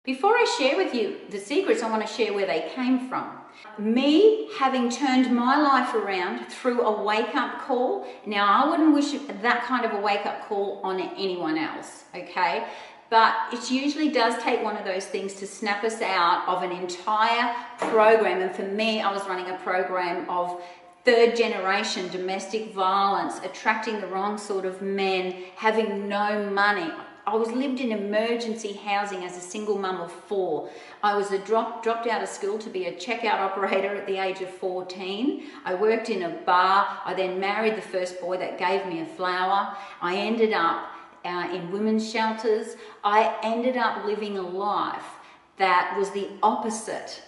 Before I share with you the secrets, I want to share where they came from. Me having turned my life around through a wake-up call. Now, I wouldn't wish that kind of a wake-up call on anyone else, okay? But it usually does take one of those things to snap us out of an entire program. And for me, I was running a program of third generation domestic violence, attracting the wrong sort of men, having no money. I lived in emergency housing as a single mum of 4. I was dropped out of school to be a checkout operator at the age of 14. I worked in a bar. I then married the first boy that gave me a flower. I ended up in women's shelters. I ended up living a life that was the opposite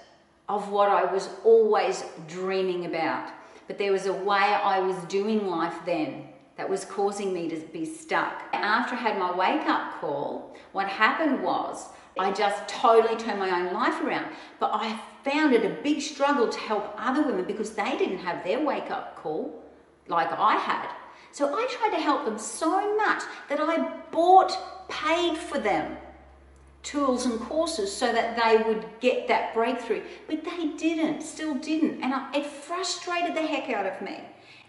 of what I was always dreaming about. But there was a way I was doing life then that was causing me to be stuck. After I had my wake-up call, what happened was I just totally turned my own life around. But I found it a big struggle to help other women because they didn't have their wake-up call like I had. So I tried to help them so much that I paid for them tools and courses so that they would get that breakthrough. But they still didn't. And it frustrated the heck out of me.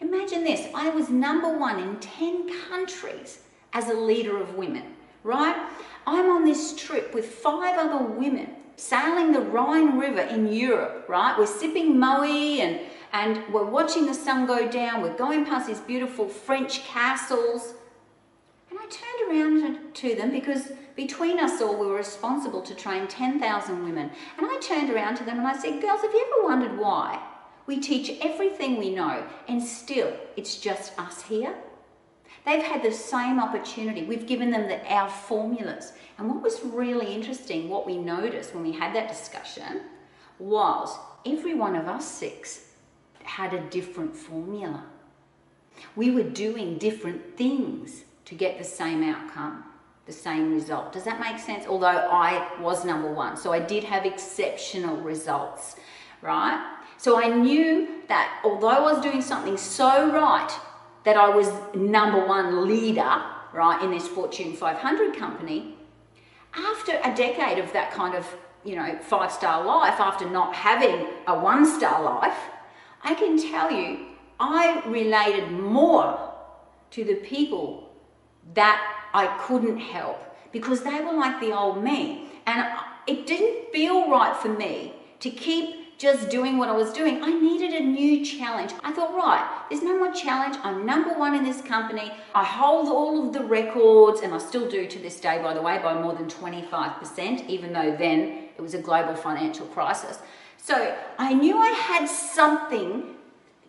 Imagine this, I was #1 in 10 countries as a leader of women, right? I'm on this trip with 5 other women sailing the Rhine River in Europe, right? We're sipping Moe and we're watching the sun go down. We're going past these beautiful French castles. And I turned around to them because between us all, we were responsible to train 10,000 women. And I turned around to them and I said, girls, have you ever wondered why we teach everything we know and still it's just us here? They've had the same opportunity. We've given them our formulas. And what was really interesting, what we noticed when we had that discussion was every one of us 6 had a different formula. We were doing different things to get the same outcome, the same result. Does that make sense? Although I was #1, so I did have exceptional results, right? So I knew that although I was doing something so right that I was #1 leader, right, in this Fortune 500 company, after a decade of that kind of, 5-star life, after not having a 1-star life, I can tell you, I related more to the people that I couldn't help because they were like the old me. And it didn't feel right for me to keep just doing what I was doing. I needed a new challenge. I thought, right, there's no more challenge. I'm #1 in this company. I hold all of the records, and I still do to this day, by the way, by more than 25%, even though then it was a global financial crisis. So I knew I had something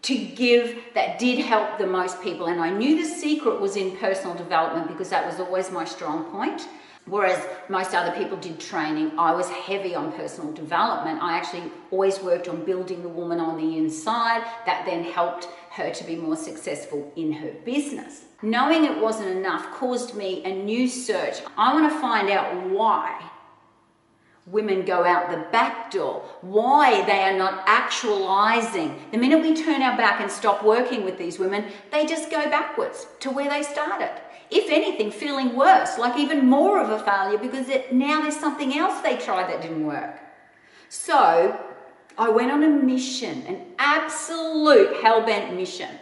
to give that did help the most people. And I knew the secret was in personal development because that was always my strong point. Whereas most other people did training, I was heavy on personal development. I actually always worked on building the woman on the inside. That then helped her to be more successful in her business. Knowing it wasn't enough caused me a new search. I want to find out why women go out the back door, why they are not actualizing. The minute we turn our back and stop working with these women, they just go backwards to where they started. If anything, feeling worse, like even more of a failure because now there's something else they tried that didn't work. So I went on a mission, an absolute hell-bent mission.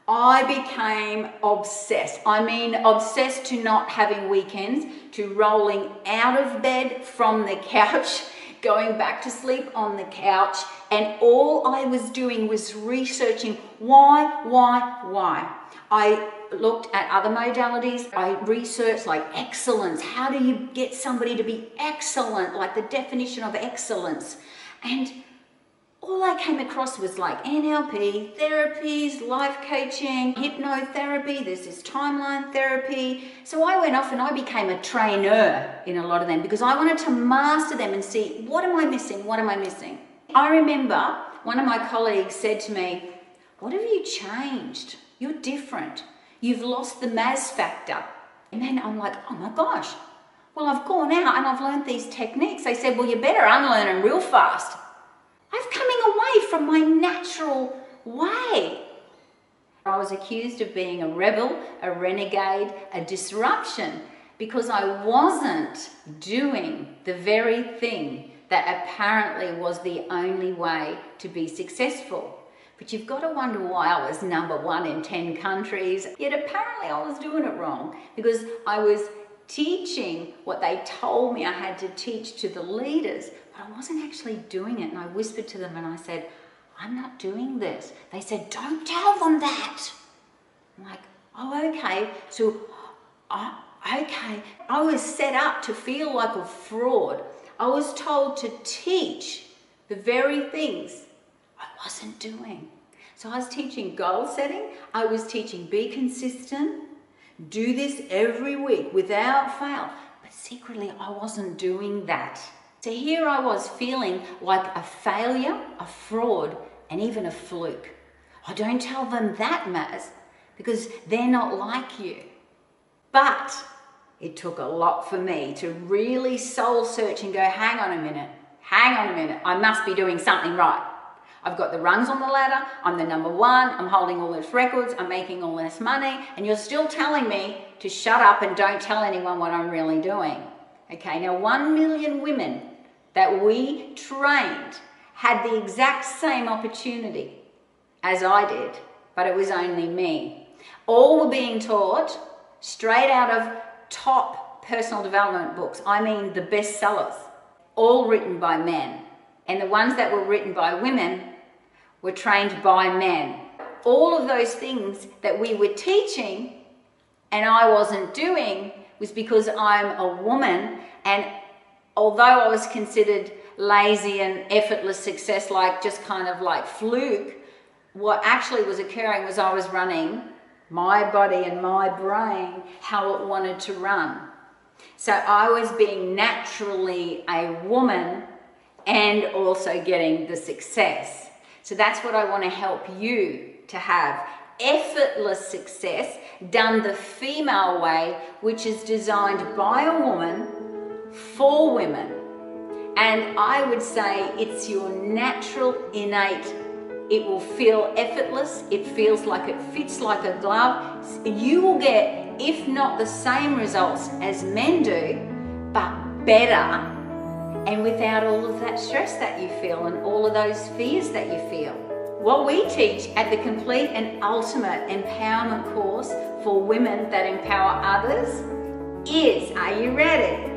I became obsessed. I mean, obsessed to not having weekends, to rolling out of bed from the couch, going back to sleep on the couch, and all I was doing was researching why. I looked at other modalities. I researched like excellence. How do you get somebody to be excellent? Like the definition of excellence. And all I came across was like NLP, therapies, life coaching, hypnotherapy, there's this timeline therapy. So I went off and I became a trainer in a lot of them because I wanted to master them and see, what am I missing? What am I missing? I remember one of my colleagues said to me, what have you changed? You're different. You've lost the Maz factor. And then I'm like, oh my gosh. Well, I've gone out and I've learned these techniques. They said, well, you better unlearn them real fast. I'm coming away from my natural way. I was accused of being a rebel, a renegade, a disruption. because I wasn't doing the very thing that apparently was the only way to be successful. But you've got to wonder why I was #1 in 10 countries, yet apparently I was doing it wrong, because I was teaching what they told me I had to teach to the leaders, but I wasn't actually doing it. And I whispered to them and I said, I'm not doing this. They said, don't tell them that. I'm like, oh, okay. So, okay. I was set up to feel like a fraud. I was told to teach the very things I wasn't doing. So I was teaching goal setting. I was teaching be consistent. Do this every week without fail. But secretly, I wasn't doing that. So here I was feeling like a failure, a fraud, and even a fluke. Oh, don't tell them that, Maz, because they're not like you. But it took a lot for me to really soul search and go, hang on a minute, I must be doing something right. I've got the rungs on the ladder, I'm the #1, I'm holding all these records, I'm making all this money, and you're still telling me to shut up and don't tell anyone what I'm really doing. Okay, now 1 million women that we trained had the exact same opportunity as I did, but it was only me. All were being taught straight out of top personal development books. I mean the bestsellers, all written by men. And the ones that were written by women were trained by men. All of those things that we were teaching and I wasn't doing was because I'm a woman, and although I was considered lazy and effortless success, like just kind of like fluke, what actually was occurring was I was running my body and my brain how it wanted to run. So I was being naturally a woman and also getting the success. So that's what I want to help you to have. Effortless success done the female way, which is designed by a woman for women. And I would say it's your natural, innate. It will feel effortless. It feels like it fits like a glove. You will get, if not the same results as men do, but better, and without all of that stress that you feel and all of those fears that you feel. What we teach at the complete and ultimate empowerment course for women that empower others is, are you ready?